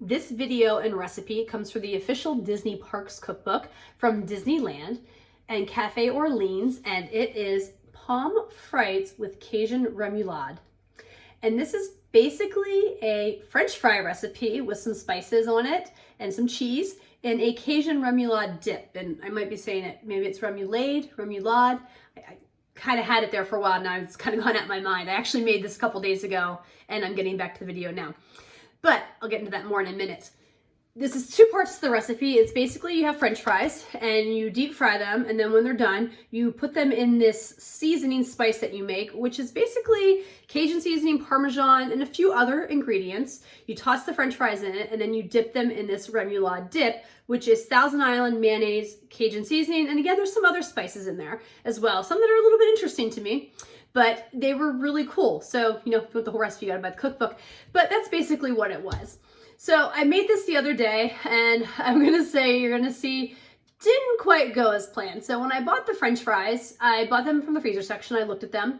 This video and recipe comes from the official Disney Parks Cookbook from Disneyland and Cafe Orleans, and it is Pommes Frites with Cajun Remoulade. And this is basically a French fry recipe with some spices on it and some cheese and a Cajun Remoulade dip. And I might be saying it, maybe it's Remoulade. I kind of had it there for a while now. It's kind of gone out of my mind. I actually made this a couple days ago and I'm getting back to the video now. But I'll get into that more in a minute. This is two parts to the recipe. It's basically you have French fries and you deep fry them, and then when they're done, you put them in this seasoning spice that you make, which is basically Cajun seasoning, Parmesan, and a few other ingredients. You toss the French fries in it, and then you dip them in this remoulade dip, which is Thousand Island mayonnaise, Cajun seasoning, and again, there's some other spices in there as well. Some that are a little bit interesting to me, but they were really cool. So, you know, with the whole recipe, you gotta buy the cookbook, but that's basically what it was. So I made this the other day, and I'm gonna say you're gonna see didn't quite go as planned. So when I bought the French fries, I bought them from the freezer section. I looked at them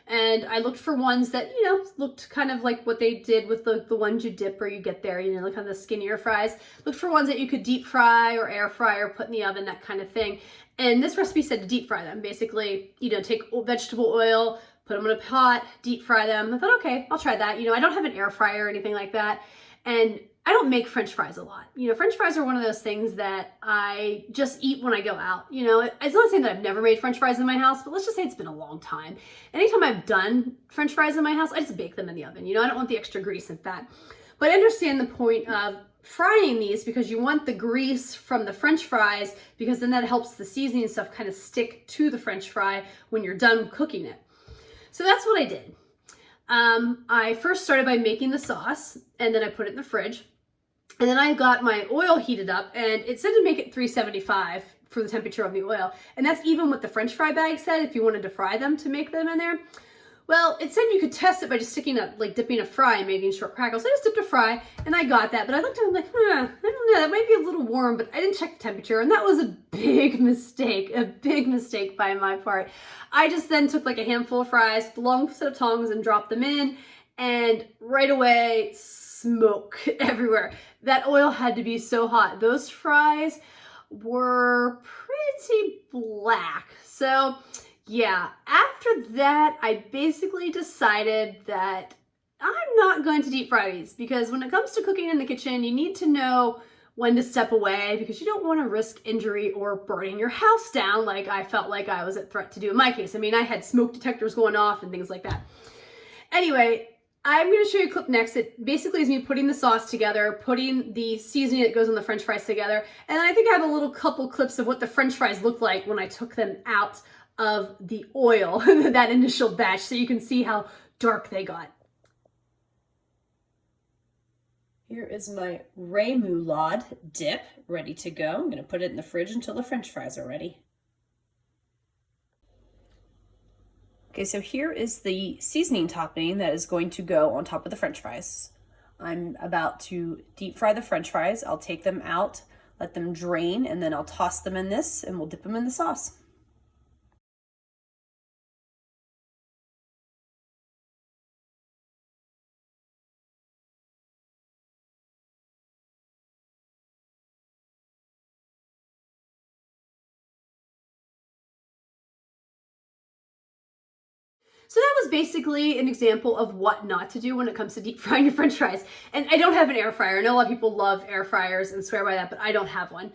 and I looked for ones that, you know, looked kind of like what they did with the ones you dip or you get there, you know, like kind of the skinnier fries. Looked for ones that you could deep fry or air fry or put in the oven, that kind of thing. And this recipe said to deep fry them. Basically, you know, take vegetable oil, put them in a pot, deep fry them. I thought, okay, I'll try that. You know, I don't have an air fryer or anything like that. And I don't make French fries a lot. You know, French fries are one of those things that I just eat when I go out. You know, it's not saying that I've never made French fries in my house, but let's just say it's been a long time. Anytime I've done French fries in my house, I just bake them in the oven. You know, I don't want the extra grease and fat. But I understand the point of frying these because you want the grease from the French fries, because then that helps the seasoning and stuff kind of stick to the French fry when you're done cooking it. So that's what I did. I first started by making the sauce, and then I put it in the fridge. And then I got my oil heated up, and it said to make it 375 for the temperature of the oil. And that's even what the French fry bag said, if you wanted to fry them to make them in there. Well, it said you could test it by just dipping a fry and making short crackles. So I just dipped a fry, and I got that. But I looked at it, I'm like, I don't know, that might be a little warm, but I didn't check the temperature. And that was a big mistake by my part. I just then took like a handful of fries with a long set of tongs and dropped them in, and right away, smoke everywhere. That oil had to be so hot. Those fries were pretty black. So yeah, after that, I basically decided that I'm not going to deep fry these, because when it comes to cooking in the kitchen, you need to know when to step away, because you don't want to risk injury or burning your house down like I felt like I was at threat to do in my case. I mean, I had smoke detectors going off and things like that. Anyway, I'm going to show you a clip next. It basically is me putting the sauce together, putting the seasoning that goes on the French fries together, and I think I have a couple clips of what the French fries looked like when I took them out of the oil, that initial batch, so you can see how dark they got. Here is my remoulade dip ready to go. I'm going to put it in the fridge until the French fries are ready. Okay, so here is the seasoning topping that is going to go on top of the French fries. I'm about to deep fry the French fries. I'll take them out, let them drain, and then I'll toss them in this and we'll dip them in the sauce. So that was basically an example of what not to do when it comes to deep frying your French fries. And I don't have an air fryer. I know a lot of people love air fryers and swear by that, but I don't have one.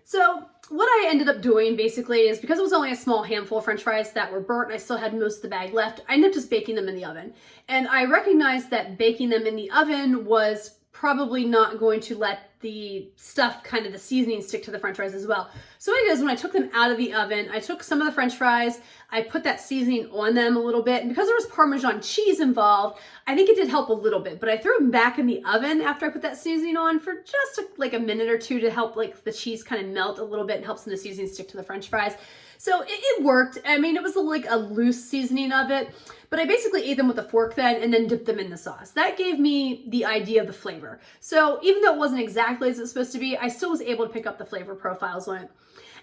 So what I ended up doing basically is, because it was only a small handful of French fries that were burnt and I still had most of the bag left, I ended up just baking them in the oven. And I recognized that baking them in the oven was probably not going to let the stuff, kind of the seasoning, stick to the French fries as well. So what I did is, when I took them out of the oven, I took some of the French fries, I put that seasoning on them a little bit, and because there was Parmesan cheese involved, I think it did help a little bit, but I threw them back in the oven after I put that seasoning on for just like a minute or two to help like the cheese kind of melt a little bit and help some of the seasoning stick to the French fries. So it worked. I mean, it was like a loose seasoning of it, but I basically ate them with a fork then and then dipped them in the sauce. That gave me the idea of the flavor. So even though it wasn't exactly as it's supposed to be, I still was able to pick up the flavor profiles on it.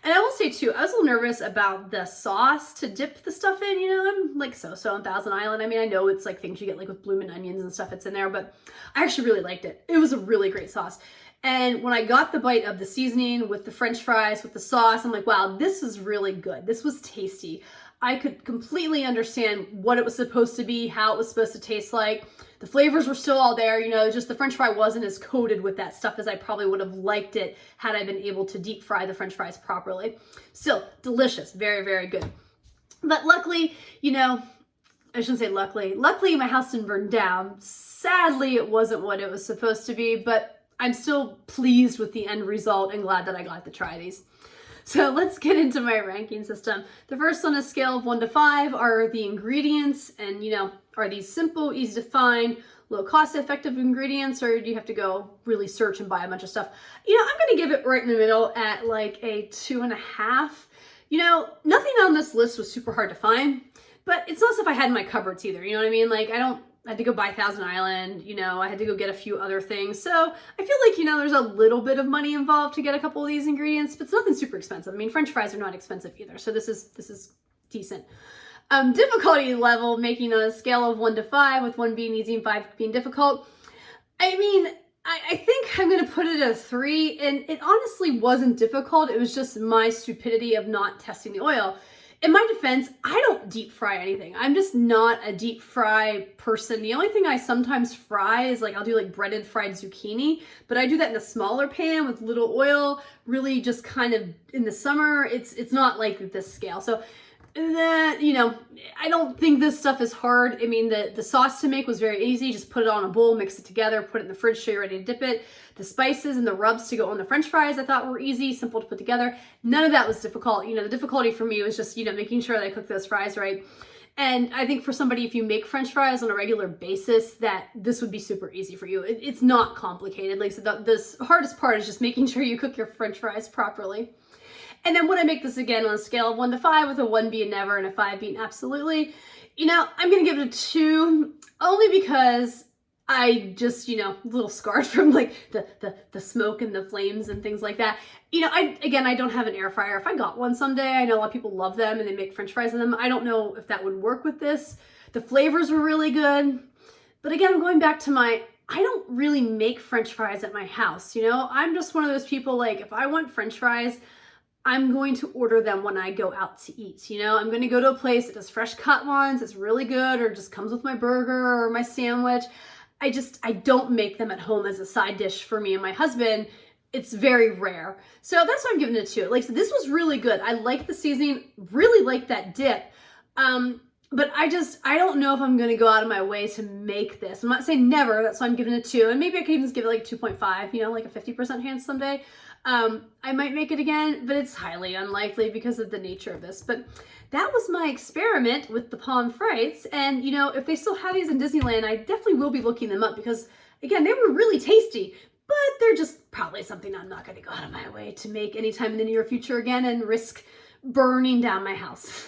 And I will say too, I was a little nervous about the sauce to dip the stuff in. You know, I'm like so-so on Thousand Island. I mean, I know it's like things you get like with bloomin' onions and stuff, it's in there, but I actually really liked it. It was a really great sauce. And when I got the bite of the seasoning with the French fries, with the sauce, I'm like, wow, this is really good. This was tasty. I could completely understand what it was supposed to be, how it was supposed to taste like. The flavors were still all there, you know, just the French fry wasn't as coated with that stuff as I probably would have liked it had I been able to deep fry the French fries properly. Still delicious, very, very good. But luckily, you know, I shouldn't say luckily my house didn't burn down. Sadly, it wasn't what it was supposed to be, but I'm still pleased with the end result and glad that I got to try these. So let's get into my ranking system. The first on a scale of 1 to 5 are the ingredients, and you know, are these simple, easy to find, low cost effective ingredients, or do you have to go really search and buy a bunch of stuff? You know, I'm gonna give it right in the middle at like a 2.5. You know, nothing on this list was super hard to find, but it's not stuff I had in my cupboards either, you know what I mean? Like I had to go buy Thousand Island, you know, I had to go get a few other things. So I feel like, you know, there's a little bit of money involved to get a couple of these ingredients, but it's nothing super expensive. I mean, French fries are not expensive either. So this is decent. Difficulty level, making on a scale of 1 to 5, with 1 being easy and 5 being difficult. I mean, I think I'm going to put it at a 3, and it honestly wasn't difficult. It was just my stupidity of not testing the oil. In my defense, I don't deep fry anything. I'm just not a deep fry person. The only thing I sometimes fry is like, I'll do like breaded fried zucchini, but I do that in a smaller pan with little oil, really just kind of in the summer. It's not like this scale. So that, you know, I don't think this stuff is hard. I mean, the sauce to make was very easy. Just put it on a bowl, mix it together, put it in the fridge so you're ready to dip it. The spices and the rubs to go on the French fries I thought were easy, simple to put together. None of that was difficult. You know, the difficulty for me was just, you know, making sure that I cooked those fries right. And I think for somebody, if you make French fries on a regular basis, that this would be super easy for you. It's not complicated. Like, so the hardest part is just making sure you cook your French fries properly. And then when I make this again on a scale of 1 to 5, with a 1 being never and a 5 being absolutely, you know, I'm going to give it a 2, only because I just, you know, a little scarred from like the smoke and the flames and things like that. You know, I don't have an air fryer. If I got one someday, I know a lot of people love them and they make French fries in them. I don't know if that would work with this. The flavors were really good. But again, I'm going back to I don't really make French fries at my house. You know, I'm just one of those people, like, if I want French fries, I'm going to order them when I go out to eat. You know, I'm going to go to a place that does fresh cut ones, it's really good, or just comes with my burger or my sandwich. I don't make them at home as a side dish for me and my husband. It's very rare. So that's why I'm giving it a 2. Like, so this was really good. I like the seasoning, really like that dip. But I don't know if I'm going to go out of my way to make this. I'm not saying never, that's why I'm giving it a 2. And maybe I could even just give it like 2.5, you know, like a 50% chance someday. I might make it again, but it's highly unlikely because of the nature of this. But that was my experiment with the Pommes Frites. And, you know, if they still have these in Disneyland, I definitely will be looking them up because, again, they were really tasty. But they're just probably something I'm not going to go out of my way to make anytime in the near future again and risk burning down my house.